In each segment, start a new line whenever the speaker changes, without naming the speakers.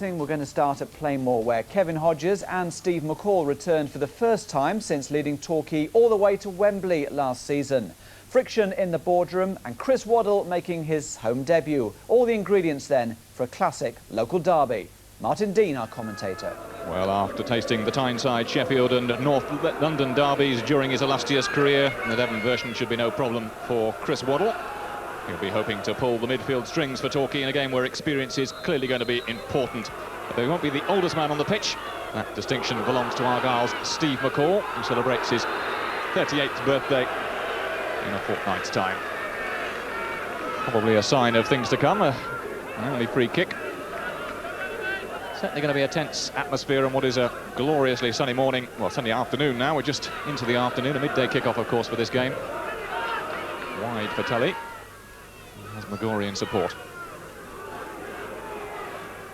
We're going to start at Plymouth, where Kevin Hodges and Steve McCall returned for the first time since leading Torquay all the way to Wembley last season. Friction in the boardroom and Chris Waddle making his home debut. All the ingredients then for a classic local derby. Martin Dean, our commentator.
Well, after tasting the Tyneside, Sheffield and North London derbies during his illustrious career, the Devon version should be no problem for Chris Waddle. He'll be hoping to pull the midfield strings for Torquay in a game where experience is clearly going to be important. But they won't be the oldest man on the pitch. That distinction belongs to Argyle's Steve McCall, who celebrates his 38th birthday in a fortnight's time. Probably a sign of things to come, an early free kick. Certainly going to be a tense atmosphere on what is a gloriously sunny morning, well, sunny afternoon now. We're just into the afternoon, a midday kick-off, of course, for this game. Wide for Tully. Has McGorry in support.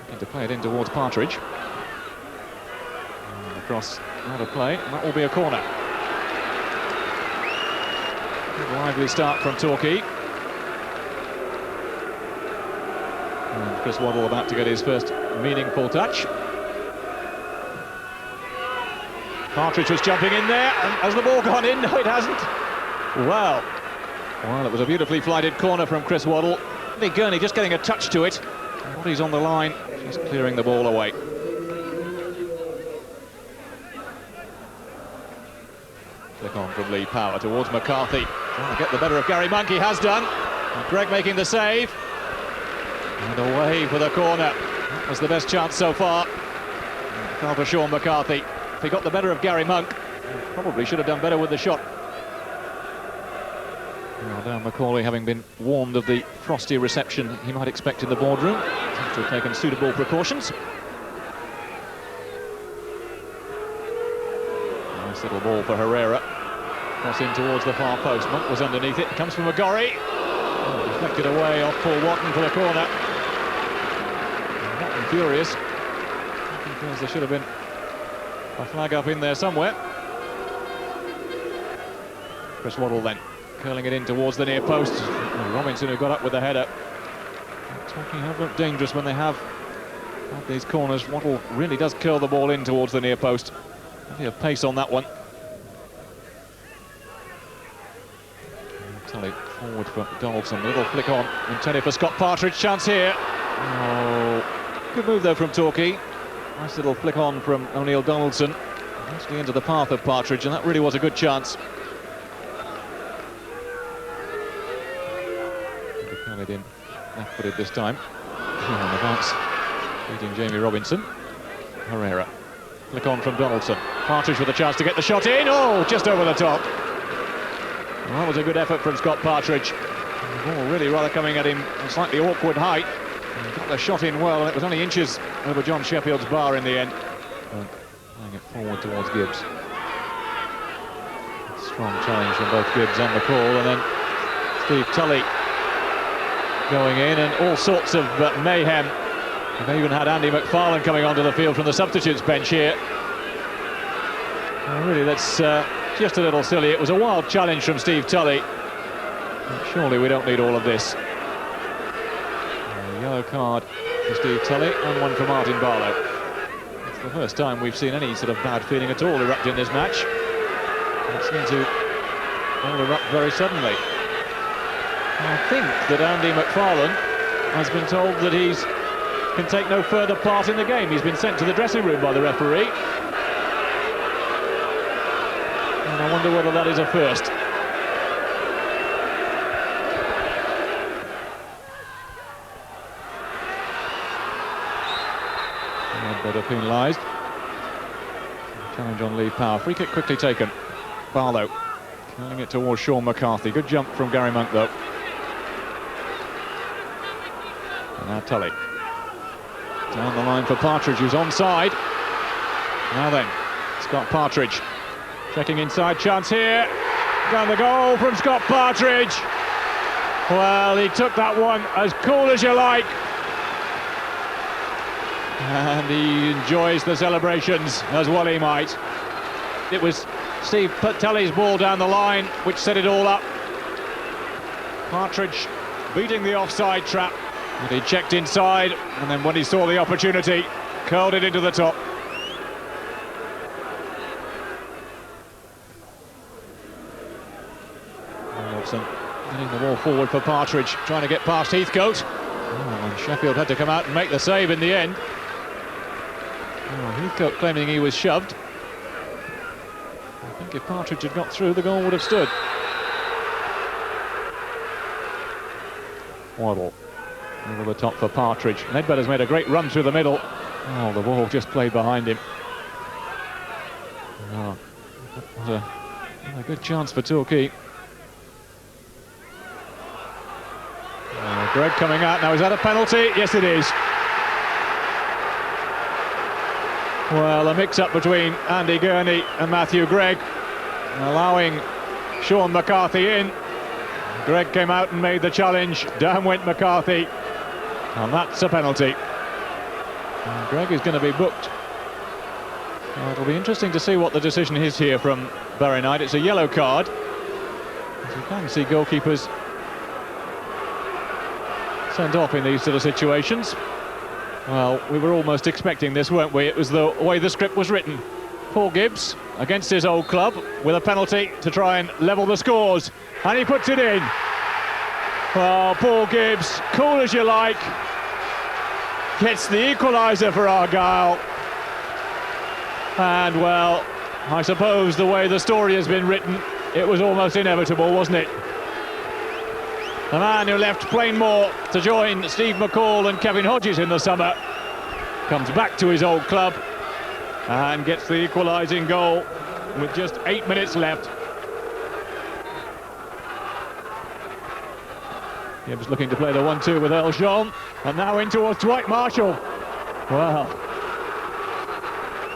Looking to play it in towards Partridge. And across out of play, and that will be a corner. Good lively start from Torquay. And Chris Waddle about to get his first meaningful touch. Partridge was jumping in there, and has the ball gone in? No, it hasn't. Well, it was a beautifully flighted corner from Chris Waddle. Nick Gurney just getting a touch to it. Body's on the line, just clearing the ball away. Flick on from Lee Power towards McCarthy. Trying to get the better of Gary Monk, he has done. And Greg making the save. And away for the corner. That was the best chance so far. Fell for Sean McCarthy. If he got the better of Gary Monk, he probably should have done better with the shot. Well, now Macaulay, having been warned of the frosty reception he might expect in the boardroom, seems to have taken suitable precautions. Nice little ball for Herrera. Cross in towards the far post. Monk was underneath it. Comes from McGorry. Oh, deflected away off Paul Watton for the corner. Watton furious. Because there should have been a flag up in there somewhere. Chris Waddle then. Curling it in towards the near post. Robinson, who got up with the header. Torquay have looked dangerous when they have had these corners. Waddle really does curl the ball in towards the near post. Plenty of pace on that one. Tully forward for Donaldson. Little flick on. Intended for Scott Partridge. Chance here. Oh, good move though from Torquay. Nice little flick on from O'Neill Donaldson. Actually into the path of Partridge, and that really was a good chance. It in left-footed this time. On the bounce, beating Jamie Robinson. Herrera. Flick on from Donaldson. Partridge with a chance to get the shot in. Oh, just over the top. Well, that was a good effort from Scott Partridge. The ball really rather coming at him a slightly awkward height. He got the shot in well, and it was only inches over John Sheffield's bar in the end. Playing it forward towards Gibbs. Strong challenge from both Gibbs and McCall, and then Steve Tully going in, and all sorts of mayhem. They've even had Andy McFarlane coming onto the field from the substitutes bench here. Really, that's just a little silly. It was a wild challenge from Steve Tully. But surely we don't need all of this. A yellow card for Steve Tully and one for Martin Barlow. It's the first time we've seen any sort of bad feeling at all erupt in this match. It seems to all erupt very suddenly. I think that Andy McFarlane has been told that he can take no further part in the game. He's been sent to the dressing room by the referee. And I wonder whether that is a first. Better penalised. Challenge on Lee Power. Free kick quickly taken. Barlow curling it towards Sean McCarthy. Good jump from Gary Monk though. And now Tully. Down the line for Partridge, who's onside. Now then, Scott Partridge. Checking inside, chance here. Down the goal from Scott Partridge. Well, he took that one as cool as you like. And he enjoys the celebrations as well he might. It was Steve Tully's ball down the line which set it all up. Partridge beating the offside trap But he checked inside, and then when he saw the opportunity, curled it into the top. Wilson getting the ball forward for Partridge, trying to get past Heathcote. And Sheffield had to come out and make the save in the end. Heathcote claiming he was shoved. I think if Partridge had got through, the goal would have stood. Waddle over the top for Partridge. Ledbetter's made a great run through the middle. Oh, the ball just played behind him. Oh, that was a good chance for Torquay. Greg coming out now. Is that a penalty? Yes, it is. Well, a mix-up between Andy Gurney and Matthew Gregg, allowing Sean McCarthy in. Gregg came out and made the challenge. Down went McCarthy, and that's a penalty. And Gregg is going to be booked. It'll be interesting to see what the decision is here from Bury Knight. It's a yellow card. As you can see, goalkeepers sent off in these sort of situations. Well, we were almost expecting this, weren't we? It was the way the script was written. Paul Gibbs against his old club with a penalty to try and level the scores, and he puts it in. Well, Paul Gibbs, cool as you like, gets the equaliser for Argyle. And well, I suppose the way the story has been written, it was almost inevitable, wasn't it? The man who left Plainmoor to join Steve McCall and Kevin Hodges in the summer comes back to his old club and gets the equalising goal with just 8 minutes left. Gibbs looking to play the 1-2 with Earl Jean, and now in towards Dwight Marshall. Well,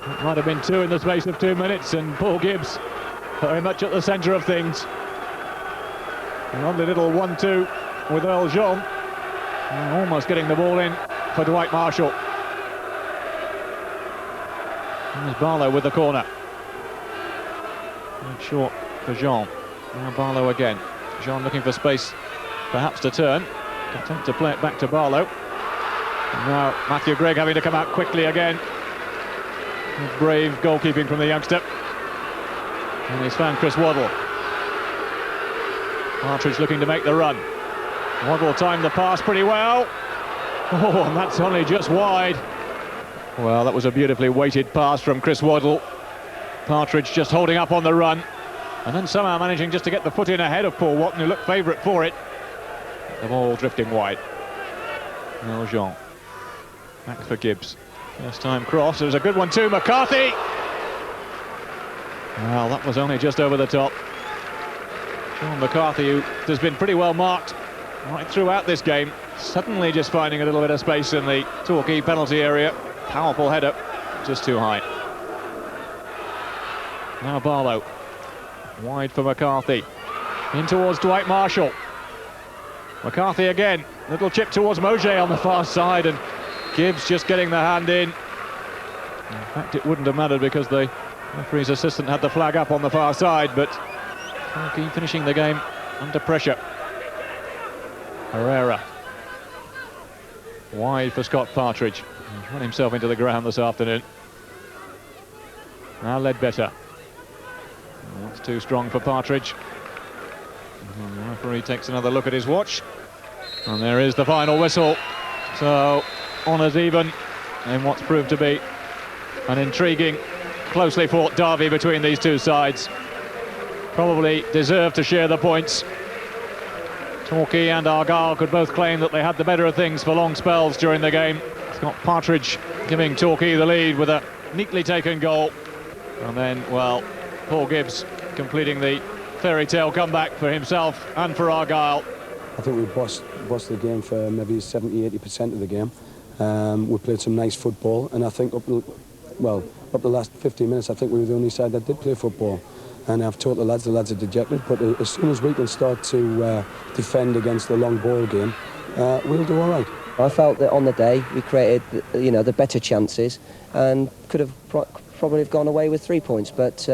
it might have been two in the space of 2 minutes, and Paul Gibbs very much at the centre of things. A lovely little 1-2 with Earl Jean, and almost getting the ball in for Dwight Marshall. And there's Barlow with the corner. And short for Jean. Now Barlow again. Jean looking for space, perhaps to turn. Attempt to play it back to Barlow. And now Matthew Gregg having to come out quickly again. Brave goalkeeping from the youngster. And he's found Chris Waddle. Partridge looking to make the run. Waddle timed the pass pretty well. Oh, and that's only just wide. Well, that was a beautifully weighted pass from Chris Waddle. Partridge just holding up on the run, and then somehow managing just to get the foot in ahead of Paul Watton, who looked favourite for it. The ball drifting wide. Earl Jean. Back for Gibbs. First time cross. It was a good one too. McCarthy. Well, that was only just over the top. Sean McCarthy, who has been pretty well marked right throughout this game, suddenly just finding a little bit of space in the Torquay penalty area. Powerful header, just too high. Now Barlow, wide for McCarthy, in towards Dwight Marshall. McCarthy again, little chip towards Mojay on the far side, and Gibbs just getting the hand in. In fact, it wouldn't have mattered because the referee's assistant had the flag up on the far side, but Torquay finishing the game under pressure. Herrera, wide for Scott Partridge. He's run himself into the ground this afternoon. Now Ledbetter. That's too strong for Partridge. And the referee takes another look at his watch, and there is the final whistle. So honours even in what's proved to be an intriguing, closely fought derby between these two sides. Probably deserve to share the points. Torquay and Argyle could both claim that they had the better of things for long spells during the game. Scott Partridge giving Torquay the lead with a neatly taken goal. And then, well, Paul Gibbs completing the fairy tale comeback for himself and for Argyle.
I think we bossed the game for maybe 70–80% of the game. We played some nice football, and I think up the last 15 minutes, I think we were the only side that did play football. And I've told the lads are dejected, but as soon as we can start to defend against the long ball game, we'll do all right.
I felt that on the day we created, the better chances, and could have probably have gone away with 3 points. But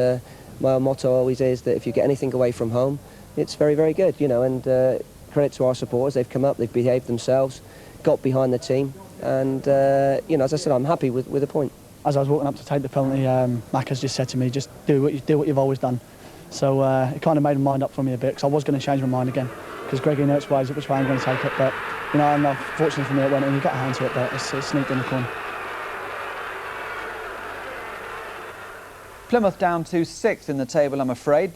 my motto always is that if you get anything away from home, it's very, very good. And credit to our supporters, they've come up, they've behaved themselves. got behind the team, and you know, as I said, I'm happy with the point.
As I was walking up to take the penalty, Mac has just said to me, just do what you've always done. So it kind of made my mind up for me a bit, because I was going to change my mind again, because Greggy knows which way I'm going to take it. But you know, and fortunately for me, it went in. He got a hand to it, but it's sneaked in the corner.
Plymouth down to 6th in the table, I'm afraid, but